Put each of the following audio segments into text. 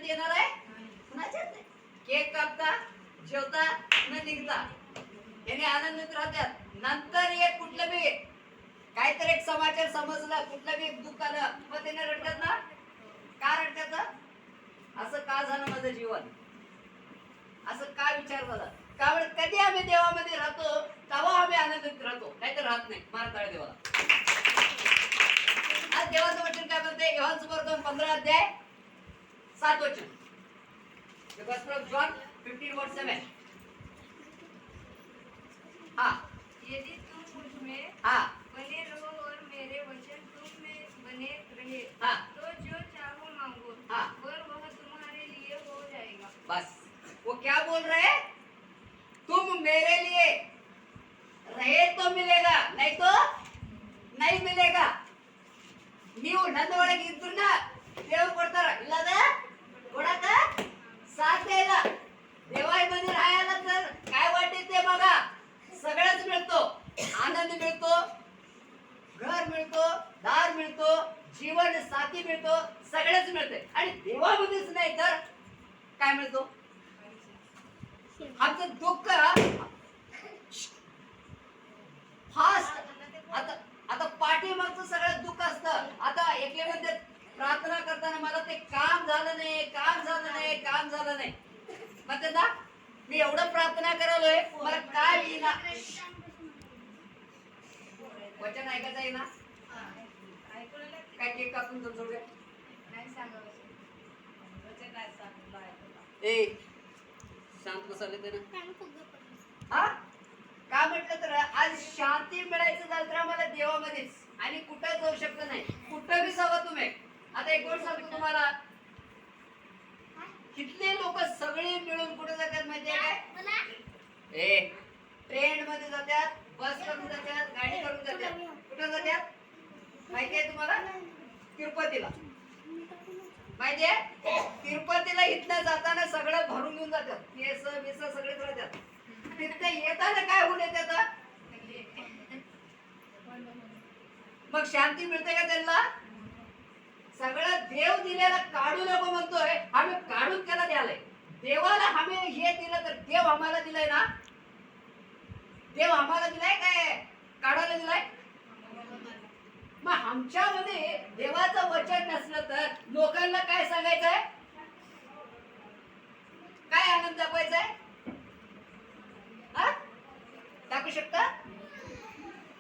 येणार आहे? कुणाच्याच नाही. केक कापता, जेवता न निघता याने आनंदित राहतात. नंतर एक कुठलं बी काहीतरी एक समाचार समजला, कुठलं बी एक दुःख आलं, मग त्याने रडतात ना. का रडतात? असं का झालं माझं जीवन, असं का विचार झाला. कारण कधी आम्ही देवामध्ये राहतो तेव्हा आम्ही आनंदित राहतो, नाहीतर राहत नाही. मारताळ देवाला. आज देवाचं वचन काय म्हणते? योहान सुसमाचार 15 अध्याय 7 वचन. The Gospel of John 15:7. हाँ, यदि तुम मुझ में हाँ, बने रहो और मेरे वचन तुम में बने रहे, हाँ, तो जो चाहो मांगो, हाँ, और वह तुम्हारे लिए हो जाएगा. बस. वो क्या बोल रहे? तुम मेरे लिए रहे तो मिलेगा, नहीं तो नहीं मिलेगा. ನೀವು ನನ್ನೊಳಗೆ ಇದ್ರನ್ನ ದೇವ್ರು ಕೊಡ್ತಾರ, ಇಲ್ಲದ ಕೊಡಕ साध्य ಇಲ್ಲ. देवामध्ये राहायला तर काय वाटेल ते बघा, सगळंच मिळतो. आनंद मिळतो, घर मिळतो, दार मिळतो, जीवन साथी मिळतो, सगळंच मिळते. आणि देवामध्येच नाही तर काय मिळतो? आमचं दुःख फास्ट. आता पाठीमागचं सगळं दुःख असतं. आता एकेमध्ये प्रार्थना करताना मला ते काम झालं नाही, काम झालं नाही, काम झालं नाही. मग ना मी एवढं प्रार्थना करालोय, मला काय येईना. वचन ऐकायचं आहे ना. काय केक कापून तुमचं ए शांत बसले तर हा. का म्हटलं तर आज शांती मिळायचं झालं तर आम्हाला देवामध्येच, आणि कुठं जाऊ शकत नाही. कुठं बी जावा तुम्ही. आता एक गोष्ट सांगतो तुम्हाला, कितले लोक सगळे मिळून कुठे जातात माहितीये काय? ए ट्रेन मध्ये जातात, बस करून जातात, गाडी करून जातात. कुठे जातात माहितीये तुम्हाला? तिरुपतीला. माहितीये? तिरुपतीला इथनं जाताना सगळं भरून घेऊन जातात, केस बिस सगळेच राहतात. तिथे येताना काय होऊन येतात? मग शांती मिळते का त्यांना? सगळं देव दिलेला काढू नको म्हणतोय, आम्ही काढून त्याला द्यायलाय. देवाला आम्ही हे दिलं तर देव आम्हाला दिलाय ना. देव आम्हाला दिलाय काय काढायला दिलाय? मग आमच्यामध्ये देवाचं वचन नसलं तर लोकांना काय सांगायचंय? काय आनंद दाखवायचाय? दाखवू शकता?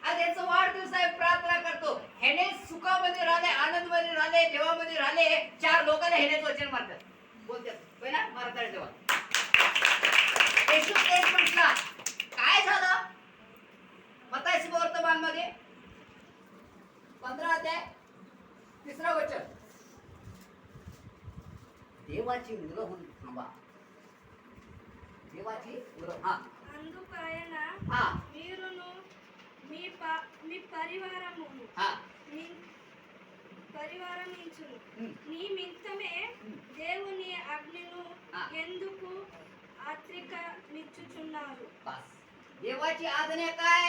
आज याचा वाढदिवस आहे, प्रार्थना करतो. ह्याने सुखामध्ये राहिले, आनंदमध्ये राहिले, देवामध्ये राहिले. 4 लोकांना ह्यानेच वचन मारतात, बोलतात होय ना. मारतात देवा. येशू तेच म्हटला. काय झालं? मत्ती सुवर्तमान मध्ये 15 अध्याय 3 वचन. देवाची मुलं होऊन थांबा. देवाची मुलं. हा. అందుకైనా మీరును మీ పరివారమించును నిమిత్తమే దేవుని ఆజ్ఞను ఎందుకు ఆత్రికమిచ్చుచున్నారు. देवाची आज्ञा काय?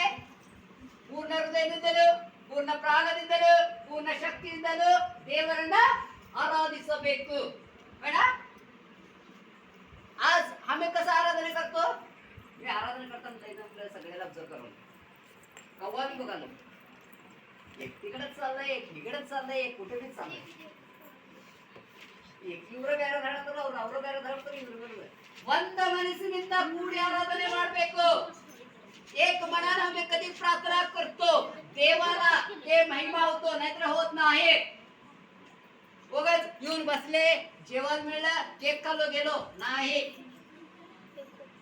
पूर्ण ಹೃದಯದಿಂದಲೂ, पूर्ण ಪ್ರಾಣದಿಂದಲೂ, पूर्ण ಶಕ್ತಿಯಿಂದಲೂ ದೇವರನ್ನ ಆರಾಧಿಸಬೇಕು. ಬೇಡ? आज आम्ही कसं आराधना करतो? मी आराधना करताना आपल्याला सगळ्याला ऑब्झर्व करून कव्वा बी बघालो. एक तिकडेच चाललंय, एक इकडेच चाललंय, एक कुठे बी चाललंय. एक ಇವ್ರ ಬೇರೆ ಧಡತರು, ಅವ್ರು ಬೇರೆ ಧಡತರು, ಇವ್ರು ಬೇರೆ. ಒಂದ ಮನಸ್ಸಿನಿಂದ ಕೂಡಿ ಆರಾಧನೆ ಮಾಡಬೇಕು. एक मनानं आम्ही कधी प्रार्थना करतो देवाला, ते महिमा होतो, नाहीतर होत नाही. उगाच येऊन बसले, जेवण मिळलं, केक खाल्लो गेलो नाही.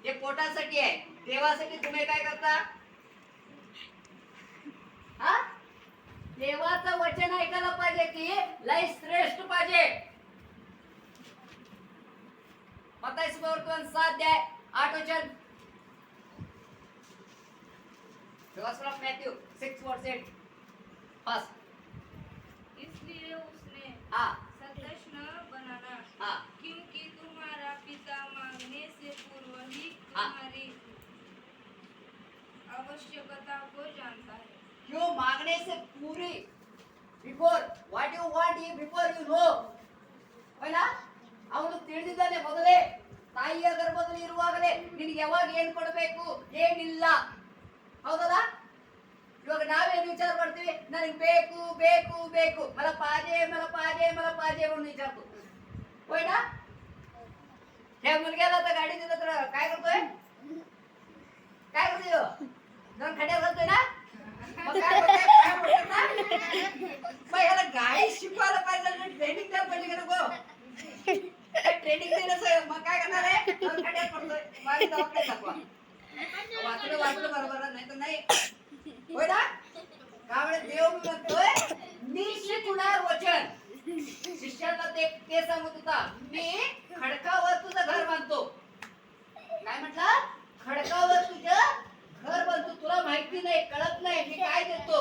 हे पोटासाठी आहे. देवासाठी तुम्ही काय करता? हा? देवाचं वचन ऐकायला पाहिजे की लय श्रेष्ठ पाहिजे. मत्ती सुवर्तमान 7 अध्याय 8 वचन. The Gospel of Matthew 6:8. First. इसलिए उसने हाँ. सदृश न बनाना, हाँ. क्योंकि तुम्हारा पिता मांगने से पूर्व ही हाँ. तुम्हारी आवश्यकता को जानता है. क्यों मांगने से पूरी? Before what you want, before you know. है ना? ಅವನು ತಿಳಿದಿದ್ದಾನೆ ಮೊದಲೇ ತಾಯಿಯ ಗರ್ಭದಲ್ಲಿ ಇರುವಾಗಲೇ ನಿನಗೆ ಯಾವಾಗ ಏನ್ ಕೊಡಬೇಕು ಏನಿಲ್ಲ. ಹೌದಲ್ಲ? ಇವಾಗ ನಾವೇನು ವಿಚಾರ ಮಾಡ್ತೀವಿ, ನನಗೆ ಬೇಕು ಬೇಕು ಬೇಕು, मला पाहिजे मला पाहिजे मला पाहिजे म्हणून विचारतो. होय ना? ह्या मुलग्याला तर गाडी दिलं तर काय करतोय? काय करतोय ह्यो? जाऊन खड्यात घालतोय ना? मग काय म्हणतात ना? मग ह्याला गाडी शिकवायला पाहिजे, ट्रेनिंग द्यायला पाहिजे का नको? ट्रेनिंग दिलं मग काय करणार आहे? जाऊन खड्यात पडतोय. माझी दवाखान्यात दाखवा. वाचलं वाचलं बरोबर, नाही तर नाही. होय ना? त्यामुळे देव म्हणतोय मी शिकवणार वचन. शिष्याला ते सांगत होता, मी खडकावर तुझं घर बांधतो. काय म्हटलं? खडकावर तुझं घर बांधतो. तुला माहिती नाही, कळत नाही मी काय देतो.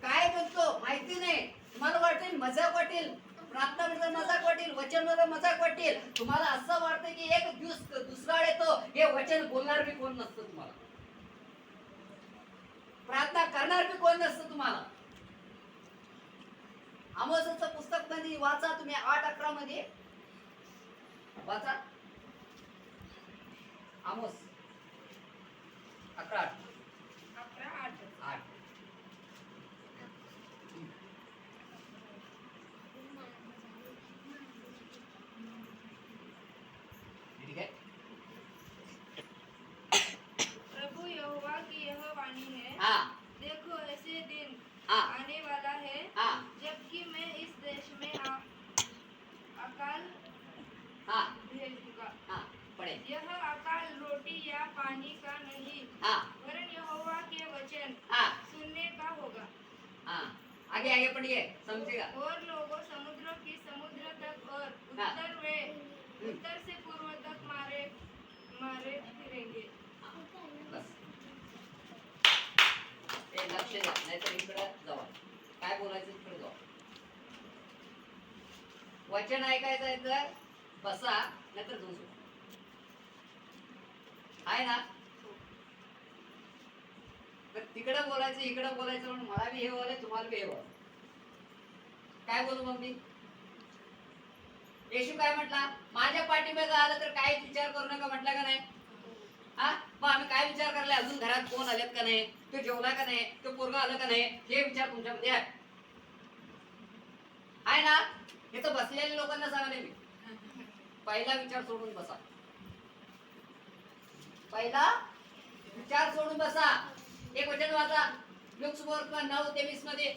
काय म्हणतो माहिती नाही. तुम्हाला वाटेल मजाक वाटेल, प्रार्थना मध्ये मजाक वाटेल, वचन मध्ये मजाक वाटेल. तुम्हाला असं वाटतं की एक दिवस दुसरा येतो, हे वचन बोलणार बी कोण नसतं तुम्हाला, प्रार्थना करणार बी कोण नसतं तुम्हाला. आमोसचं पुस्तक मध्ये वाचा तुम्ही 8:11 मध्ये वाचा. आमोस 11:8. ठीक है. प्रभु यहोवा की यह वाणी है, हाँ देखो ऐसे दिन हाँ आने वाला है हाँ जबकि मैं इस देश में अकाल हाँ भेजूंगा. हाँ पढ़े. यह अकाल रोटी या पानी का नहीं, हाँ वरन यहोवा के वचन हाँ सुनने का होगा. हाँ आगे आगे पढ़िए, समझेगा. और लोगों समुद्र की समुद्र तक और हाँ. उत्तर से पूर्व तक मारे मारे फिरेंगे. बस हे लक्ष द्या, नाहीतर इकडे जावा. काय बोलायचं इकडे जावा. वचन ऐकायचं आहे तर बसा, नाहीतर झोपा. आहे ना? तर तिकडे बोलायचं इकडे बोलायचं म्हणून मला बी हे बोलाय, तुम्हाला बी हे बोलाय. काय बोलू मग मी? येशू काय म्हटला? माझ्या पाठीमागे आलं तर काहीच विचार करू नका म्हटलं का नाही? हा, मग आम्ही काय विचार करायला? अजून घरात कोण आलेत का नाही, तो जेवला का नाही, तो पोरगा आलं का नाही, हे विचार तुमच्यामध्ये आहे ना? हे तर बसलेल्या लोकांना सांगले मी, पहिला विचार सोडून बसा. पहिला विचार सोडून बसा. एक वचन वाचा, लूक सुवार्ता 9:23 मध्ये.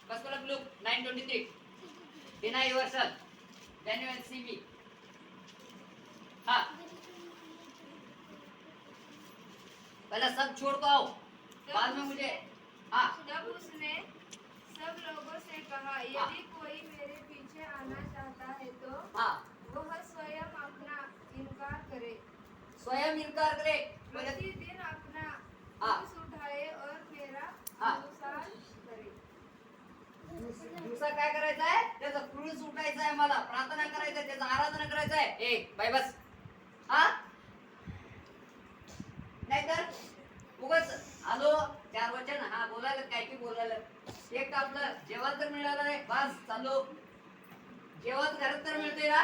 Gospel of Luke 9:23. Deny yourself. Then you will see me. हाँ. पहला सब छोड़ को आओ, बाद में मुझे. हाँ. तब उसने सब लोगों से कहा, यदि कोई मेरे पीछे आना चाहता है तो हाँ. वह स्वयं अपना इनकार करे, स्वयं इनकार करे. प्रतिदिन अपना हाँ. क्रूस उठाए और मेरा हाँ. अनुसरण करे. दुसरा काय करायचं आहे? त्याचा क्रूस उठायचा आहे, मला प्रार्थना करायचं आहे, त्याचा आराधना करायचं आहे. ए बाई बस. हा, नाहीतर उगाच आलो 4 वचन हा बोलायला काय की बोलायला. एक आपलं जेवण तर मिळालं नाही, बस चालू. जेवण घरात तर मिळते ना,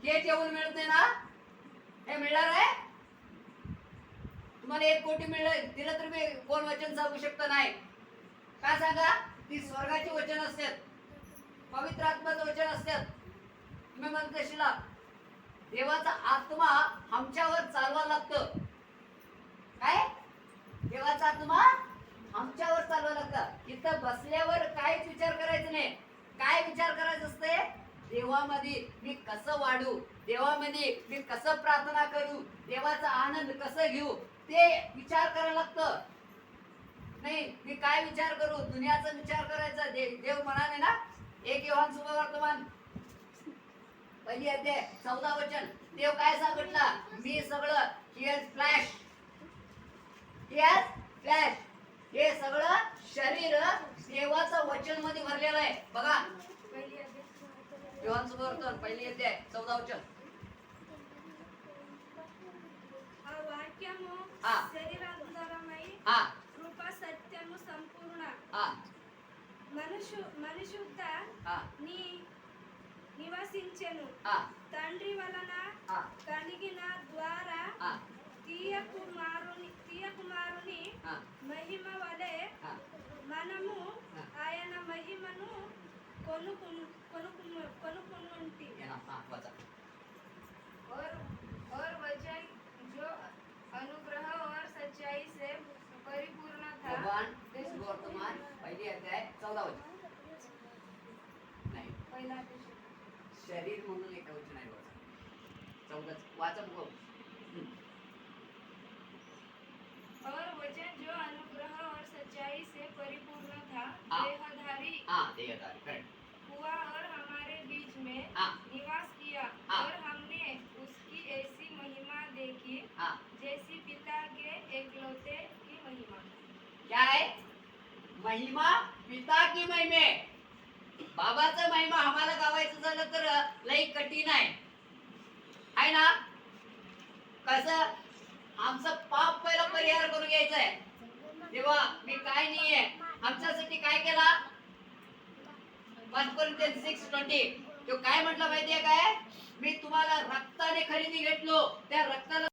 हे जेवण मिळते ना, हे मिळणार आहे. तुम्हाला 1 कोटी मिळलं दिलं तर मी कोण वचन सांगू शकत नाही. काय सांगा? ती स्वर्गाची वचन असतात, पवित्र आत्म्याचं वचन असतात. तुम्ही म्हणत अशिला देवाचा आत्मा आमच्यावर चालवा लागतं. काय? देवाचा आत्मा आमच्यावर चालवा लागतं. इथं बसल्यावर काहीच विचार करायचं नाही. काय विचार करायचं असते? देवामध्ये मी कसं वाढू, देवामध्ये मी कसं प्रार्थना करू, देवाचा आनंद कसं घेऊ, ते विचार करायला लागतं. नाही मी काय विचार करू, दुनियाचा विचार करायचा. देव म्हणाले ना, 1 योहान सुवर्तमान 1 अध्याय 14 वचन. देव काय सांगितलं? मी सगळं फ्लॅश हे सगळं शरीर देवाचं वचन मध्ये भरलेलं आहे. बघा योहान सुवर्तमान 1 अध्याय 14 वचन. వాక్యము ఆ. శరీరాంతరమై हा కృపా సత్యము సంపూర్ణ हा మనుషుద్ధ हा నీ అందించెను ఆ, తండ్రి వలన ఆ, కలిగిన ద్వారా ఆ, తీయ కుమారుని ఆ, మహిమ వలె ఆ. మనము ఆ. ఆయన మహిమను కొనుక్కునుంటి వచ. और वचन जो अनुग्रह और सच्चाई से परिपूर्ण था भगवान वर्तमान पहिले अध्याय 14 वचन नाही पहिला शरीर म्हणून एक वचन आहे बघा 14 वाचा बघू. और वचन जो अनुग्रह और सच्चाई से परिपूर्ण था हाँ। देहधारी हाँ देहधारी करेक्ट. हुआ और हमारे बीच में हाँ. निवास किया हाँ. और हमने उसकी ऐसी महिमा देखी हाँ जैसी पिता के एकलौते की महिमा. क्या है महिमा पिता की महिमे. बाबाचं महिमा आम्हाला गावायचं झालं तर लई कठीण आहे ना. कसं आमचं पाप पहिला परिहार करून घ्यायचा आहे. तेव्हा मी काय नाहीये आमच्यासाठी काय केला 1 Corinthians 6:20 तो काय म्हटलं माहितीये काय मी तुम्हाला रक्ताने खरेदी घेतलो त्या रक्ताला